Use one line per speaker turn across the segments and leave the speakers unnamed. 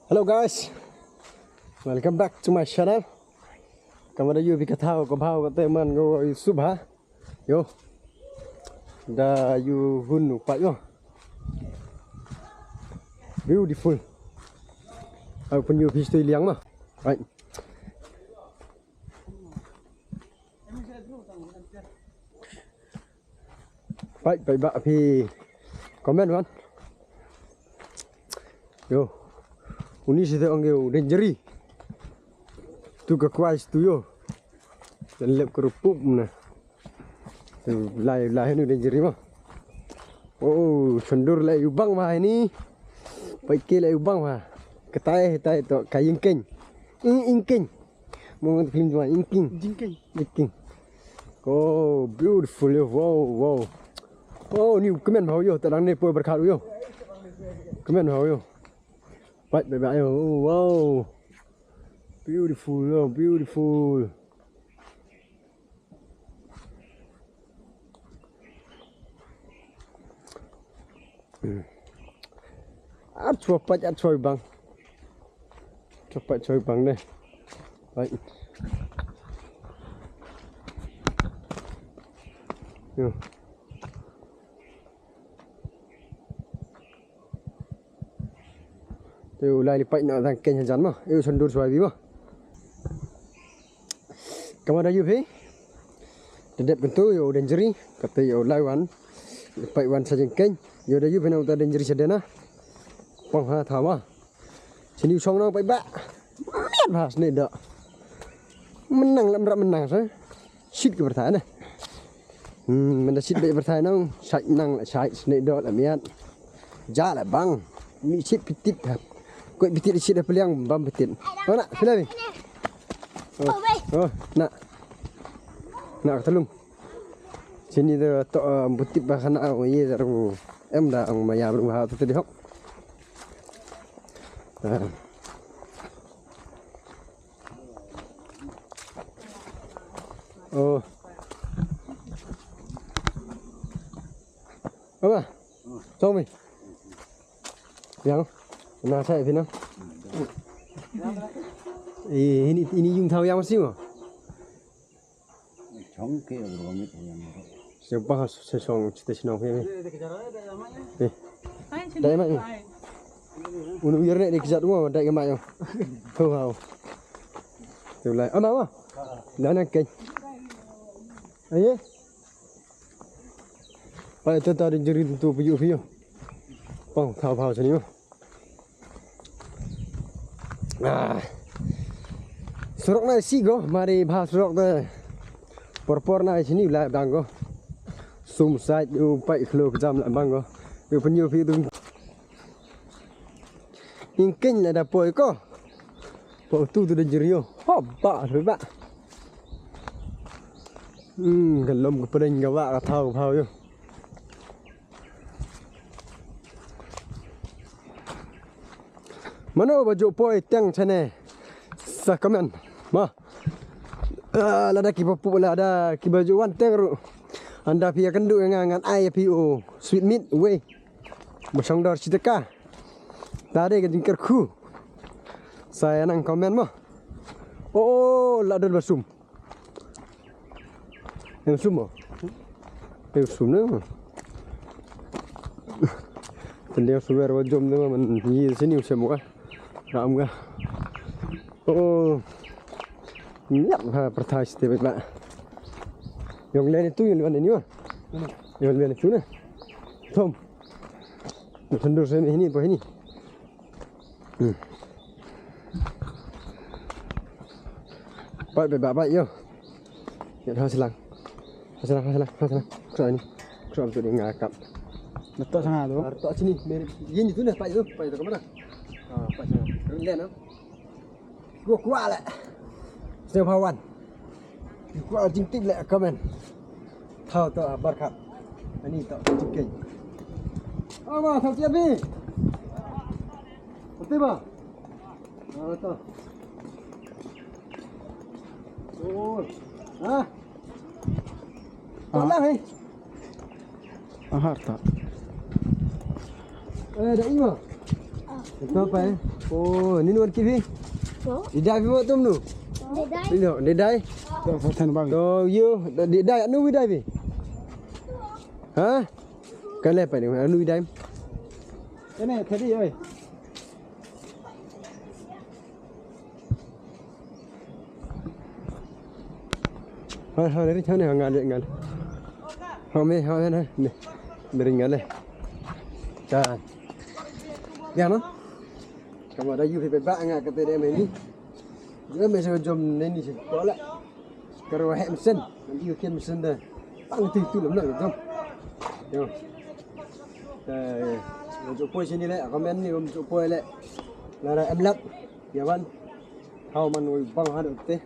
Hello guys, welcome back to my channel. Kamu dah pergi kata kau bawa kata teman kau subha, yo. Dah you hunu pak yo. Beautiful. Aku pun you history liang mah, right? Baik, baik, baik. Pi comment kan? Yo. Uni sih orang yo dangerous. Tu ke kuas tu yo. Dan lep kerupuk mana. Tu lai ni dangerous mah. Oh, sendur lai ubang mah ini. Pakai lai ubang mah. Ketai tu kayingking. Ingking. Mau film cuma ingking. Ingking. Oh, beautiful yo. Wow. Oh, ni comment mau yo. Tadang ni pun berkat yo. Comment mau yo. Baik, baik, oh, wow, beautiful, oh, beautiful. Cepat bang, cepat bang deh. Baik. Yo. Yêu lai lipat nak tangkeng jajan mah, yêu sendur suabi mah. Kamu ada you he? Dedep kentu yo dangerous, kata yo lai wan, lipat wan saja keng. Yo ada you pernah utar dangerous sedena. Pang ha thama. Sini usong nang pai ba. Miat bahas ni dak. Menang lah merak menang sah. Sit ke bertahan eh. Mana sit baik bertahan nang, sai nang lah sai ni dak lah miat. Jalan bang, mi sit pitit dah. Kau betul isi dah peliang bam betul. Oh nak, sila ni. Oh, nak tolong. Sini tu tok butik bahan nak ye zaru. Em dah ang maya berumah tu tadi hok. Oh. Apa? Tommy. Yang nah saya Vina. Ini yung thau yang masih mah.
Chong ke rumit yang.
Siapa sesong cita senang ni. Dah mak ni. Unu biar ni dikejar semua dah mak yo. Hau. Tu lai. Ama. Dah nak ke. Aye. Pai tu tadi jeri tu piu. Pang thau sini mah. Surok na sigo, mari bahas surok tu. Por na sini lah banggo. Sum side you pai kilo jam lah banggo. You penyu pi tu. Ingking lah dah poi ko. Po tu dah jerio. Hobba tu ba. Galom ke pedeng gawa ka thau phau yo. Mana baju poi teng chane. Sa komen. Ma. Lada ki papu lah ada ki baju wan teng ru. Anda pia kendu ngangan IPO sweet meat we. Masang dar citaka. Tadi ke jingkar ku. Saya nang komen mah. Oh, lada basum. Yang sum. Yang sum ni. Tendang suwer wajom tu man yi sini semua. Ram ka. Oh. Niat ha perthai step ba. Yang lain itu yang mana ni mah? Yang lain itu nah. Tom. Sendur sini ini apa ini? Baik yo. Ya dah selang. Kau ini. Kau tu dia ngakap.
Betul sangat tu.
Letak sini. Ini tu dah pak tu ke mana? Pak sana. Rendah no. Gua kuat lah. Saya pawan. Gua jingtik lah komen. Tahu tu berkat. Ini tak jingtik. Ama tahu siapa ni? Betul ba? Betul. Oh. Tak ni.
Harta.
Dah ima. Itu apa ya? Oh, ini nuan kipi.
So,
Didai pi mak tum nu.
dedai.
Ini didai.
Dah foto bang.
So you didai anu didai pi. Ha? Kan lepas ni anu didai.
Ini tadi oi.
Ha dari sana ngal. Ha me ha na. Dari ngal. Cha. Ya no. Kamu ada you pi ba nga kata dia main ni. Dia mesti jom ni sih. Tolak. Kalau Hamson, nanti you kan mesin dah. Tang tu lem nak jom. Yo. Chụp quay trên đi lại, comment đi om chụp quay lại. Là em lắp. Ya ban. How man ngồi băng hết được thế.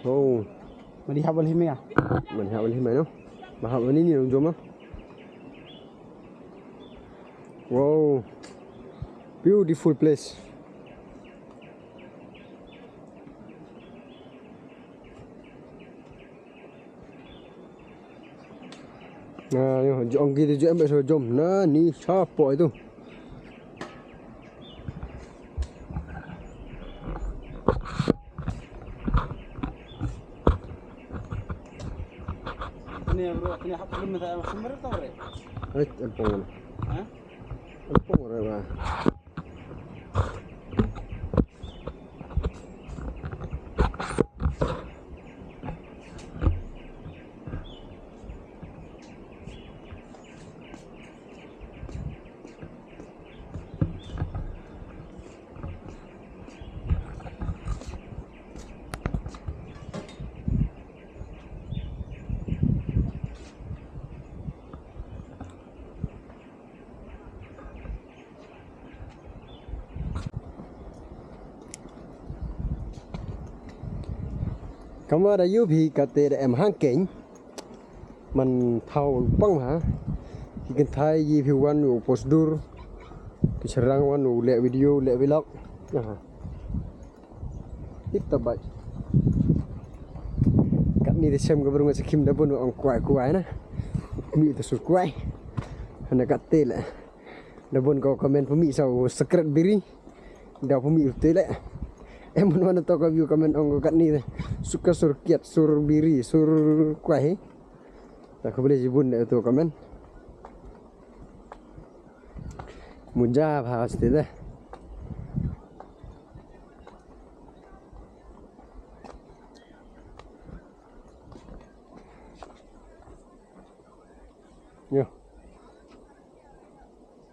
Oh.
Mari habal hime ya.
Mình học lên mày nó. Mà học lên nhiều jom á. Wow. Beautiful place. Nah, ông kia thì em bây giờ jom na ni siapa itu?
Ini bro, ini habal hime saya sembar tau re.
Empong.
Ha?
Empong re. Kamu ada yubi kata em hangking, man thau bang ha, ikan thai yi phiêu wan u postur, kiserang wan u le video le vlog, kita baik. Kat ni desem ke berungan sekim dah pun orang kuai na, mi tu sur kuai, hanya kat tel, dah pun kau komen pemi sau secret biri, dah pemi tel le. Em muốn mana tahu kau view komen orang kat ni suka sur kiat sur biri sur kuai tak kau boleh jibun dah tu komen mudah pasti dah yo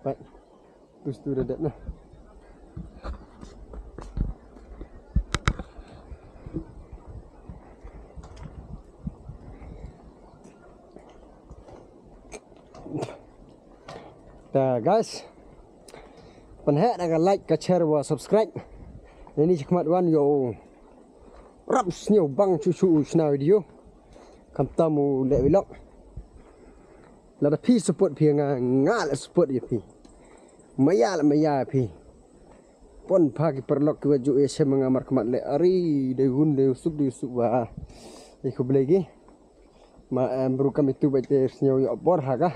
baik terus tu dah dah. Guys, penhat akan like, share, và subscribe. Ini cakap wan yo rap snew bang cucu sna video. Kam tamu le vlog. Lada pi support pi ngal support ye pi. Maya pi. Pon pagi perlok ke baju ese mengamar kemat le ari de gun de usuk wa. Iku belagi. Ma berukam itu baca snew yo bor haga.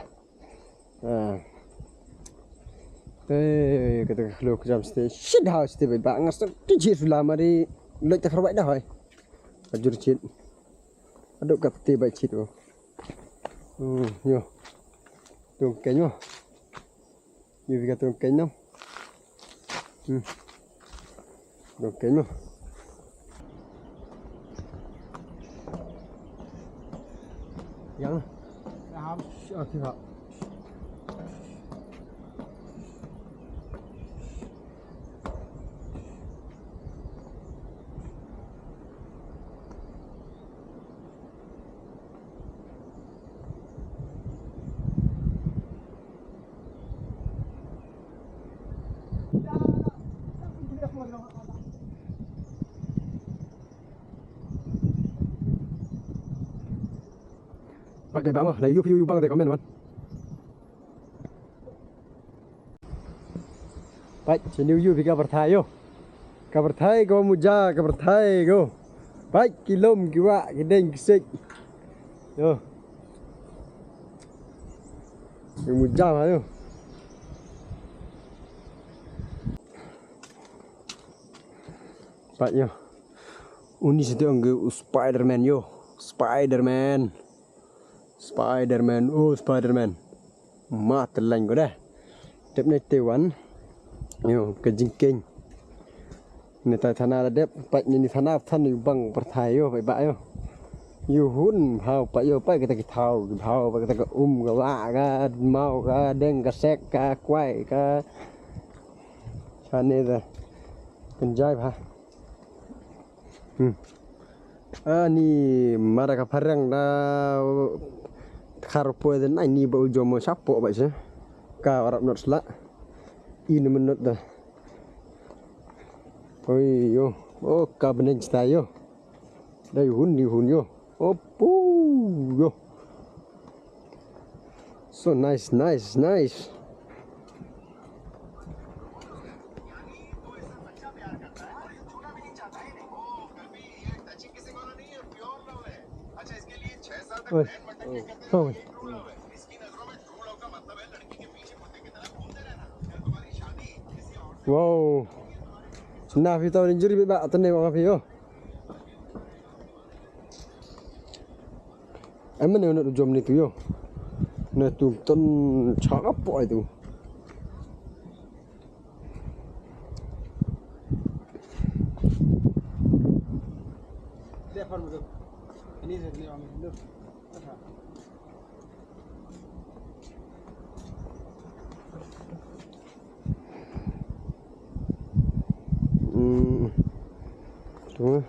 Kata kalau jam stay shit house stay baik ngas tu cik sulam hari lek tak terbaik dah hai ajur cik aduk kat teh baik cik tu yo tu kenyo yo biga tu kenyo tu kenyo yang okey kak. Pakai bang mah, you bang de komen man. Baik, sini you bika berthai yo. Ka berthai go muja, ka berthai go. Baik, kilom kiwa, kideng kisik. Yo. Yang mujam tu. Paknya. Uni sedang ke Spiderman yo. Spiderman. Spiderman. Oh Spiderman. Mat lain ko dah. Dep ni Taiwan. Yo ke jingking. Ni tanah dep pak ni tanah tan ni bang perthai yo pai ba yo. Yo hun hau pak yo pai kita thau kita ka ka wa ka mau ka deng ka sek ka kwai ka. Chane da. Penjai ha. Ni mara ka parang da kharpo da nai ni ba ujomo sapo ba se. Ka arab not sla. Ini menut dah. Oi yo, oh ka benen sta yo. Dai hun yo. Opu yo. So nice. Oh. Wow. Nah, kita orang juri bebak atau ni orang yo. Emang ni nak jom ni tu yo. Nak tu ton cakap apa itu?
Dia farm tu. Ini saya ni ambil dulu.
Tunggu.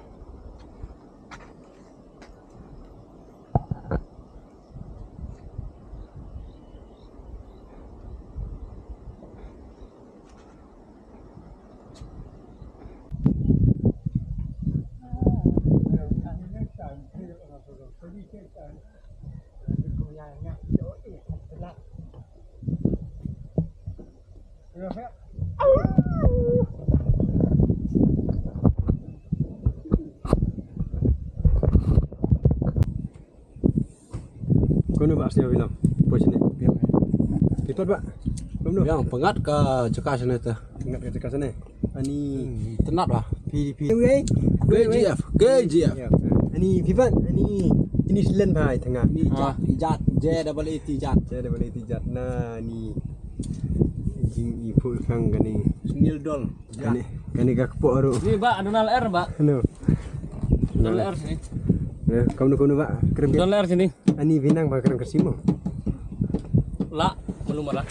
Kau nak bahas dia bilang, posisi ni. Itu apa? Belum.
Yang pengat ke cekas sana tu.
Ingat ke dekat sana. Ani
Tenat lah.
PDP.
KGF.
Ani Pipan, ini Selan bai tengah.
Ni ijat, JAA ijat.
Saya dah boleh tijat. Nah, ni jing ipu kang gani.
Snil dol.
Gani gak kepok aru.
Ni Mbak, Donald R, Mbak.
No.
Donald R sini.
Nah, kamu nak pak kerem.
Donald R sini.
Ani binang pak kerem kesimo.
La, belum malah.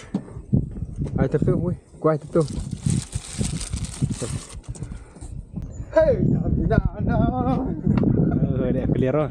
Ai tetu weh, kuai tetu.
Hei, dah.
Dia clear.